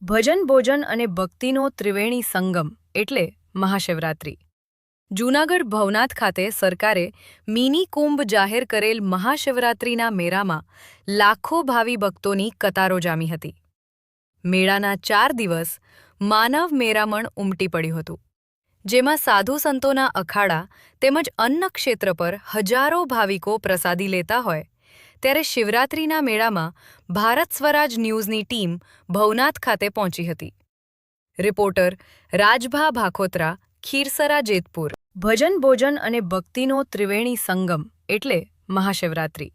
ભજન ભોજન અને ભક્તિનો ત્રિવેણી સંગમ એટલે મહાશિવરાત્રિ। જૂનાગઢ ભવનાથ ખાતે સરકારે મિની કુંભ જાહેર કરેલ મહાશિવરાત્રિના મેળામાં લાખો ભાવિ ભક્તોની કતારો જામી હતી। મેળાના 4 દિવસ માનવ મેરામણ ઉમટી પડ્યું હતું, જેમાં સાધુ સંતોના અખાડા તેમજ અન્ન ક્ષેત્ર પર હજારો ભાવિકો પ્રસાદી લેતા હોય ત્યારે શિવરાત્રિના મેળામાં ભારત સ્વરાજ ન્યૂઝની ટીમ ભવનાથ ખાતે પહોંચી હતી। રિપોર્ટર રાજભા ભાખોત્રા, ખીરસરા, જેતપુર। ભજન ભોજન અને ભક્તિનો ત્રિવેણી સંગમ એટલે મહાશિવરાત્રિ।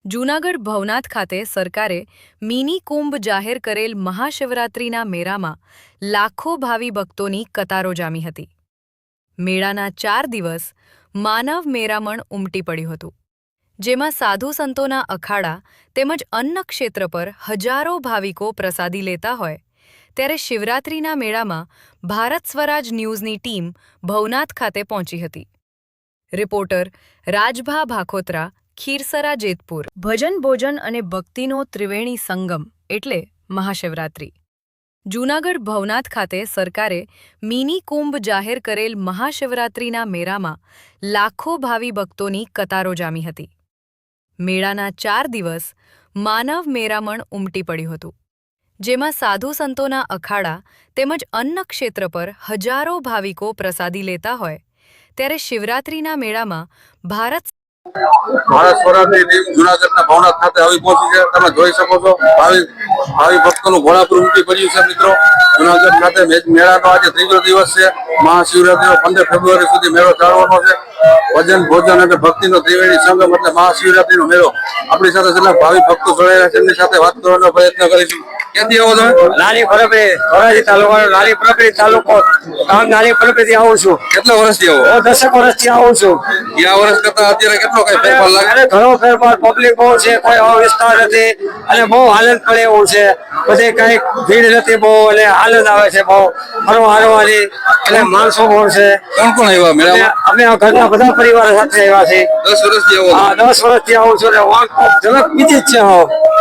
જૂનાગઢ ભવનાથ ખાતે સરકારે મિની કુંભ જાહેર કરેલ મહાશિવરાત્રિના મેળામાં લાખો ભાવિ ભક્તોની કતારો જામી હતી। મેળાના 4 દિવસ માનવ મેરામણ ઉમટી પડ્યું હતું, જેમાં સાધુ સંતોના અખાડા તેમજ અન્ન ક્ષેત્ર પર હજારો ભાવિકો પ્રસાદી લેતા હોય ત્યારે શિવરાત્રિના મેળામાં ભારત સ્વરાજ ન્યૂઝની ટીમ ભવનાથ ખાતે પહોંચી હતી। રિપોર્ટર રાજભા ભાખોત્રા, ખીરસરા, જેતપુર। ભજન ભોજન અને ભક્તિનો ત્રિવેણી સંગમ એટલે મહાશિવરાત્રિ। જૂનાગઢ ભવનાથ ખાતે સરકારે મિની કુંભ જાહેર કરેલ મહાશિવરાત્રિના મેળામાં લાખો ભાવિ ભક્તોની કતારો જામી હતી। મેળાના 4 દિવસ માનવ મેરામણ ઉમટી પડ્યું હતું, જેમાં સાધુ સંતોના અખાડા તેમજ અન્ન ક્ષેત્ર પર હજારો ભાવિકો પ્રસાદી લેતા હોય ત્યારે શિવરાત્રિના મેળામાં ભારત સ્વરાજની ટીમ જૂનાગઢના ભવનાથ ખાતે આવી પહોંચી છે। તમે જોઈ શકો છો ભાવિ ભક્તોનું ઘોડાપુર ઉમટી પડ્યું છે। મિત્રો, જૂનાગઢ ખાતે મેળાનો આજે 3જો દિવસ છે। મહાશિવરાત્રીનો 15 ફેબ્રુઆરી સુધી મેળો ચાલવાનો છે। ભજન ભોજન અને ભક્તિનો ત્રિવેણી સંગમ એટલે મહાશિવરાત્રીનો મેળો। આપણી સાથે કેટલાક ભાવિ ભક્તો જોડાયેલા છે, એમની સાથે વાત કરવાનો પ્રયત્ન કરીશું। ક્યાંથી આવો તમે? નાની પરબરી, ધોરાજી તાલુકો, નાની પરબરી તાલુકો, ગામ નાની પરબરી આવું છું। કેટલા વર્ષથી આવો? 10 વર્ષથી આવું છું। ગયા વર્ષ કરતા અત્યારે કેટલો કઈ ફેરફાર લાગે? ઘણો ફેરફાર, પબ્લિક બહુ છે, કોઈ અવિસ્તાર નથી અને બહુ આનંદ પડે એવું છે। બધે કઈ ભીડ નથી બહુ અને આનંદ આવે છે બહુ ફરવા હરવાની અને માણસો બહુ છે। કોણ કોણ આવ્યા મેળામાં? અમે ઘરના બધા પરિવાર સાથે આવ્યા છીએ। 10 વર્ષથી આવો? હા, 10 વર્ષથી આવું છું અને ઝલક બીજી જ છે।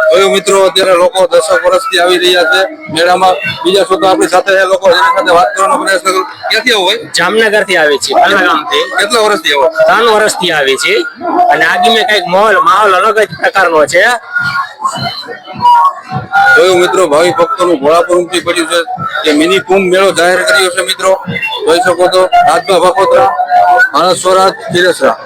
હવે મિત્રો, અત્યારે લોકો 10 વર્ષથી આવી રહ્યા છે મેળામાં। બીજા શ્રોતા આપણી સાથે લોકો એની સાથે વાત કરવાનો પ્રયાસ કરું। ક્યાંથી આવો ભાઈ? જામનગર થી આવે છે, ગામથી। કેટલા વર્ષથી આવો? 3 વર્ષથી આવે છે અને આગીમાં કઈક માહોલ અલગ જ પ્રકારનો છે। જોયું મિત્રો, ભાવિ ભક્તોનું ઘોડાપુર ઉમટી પડ્યું છે કે મિની કુંભ મેળો જાહેર કર્યો છે। મિત્રો, જોઈ શકો છો રાજભા ભાખોત્રા, ભારત સ્વરાજ, ખીરસરા।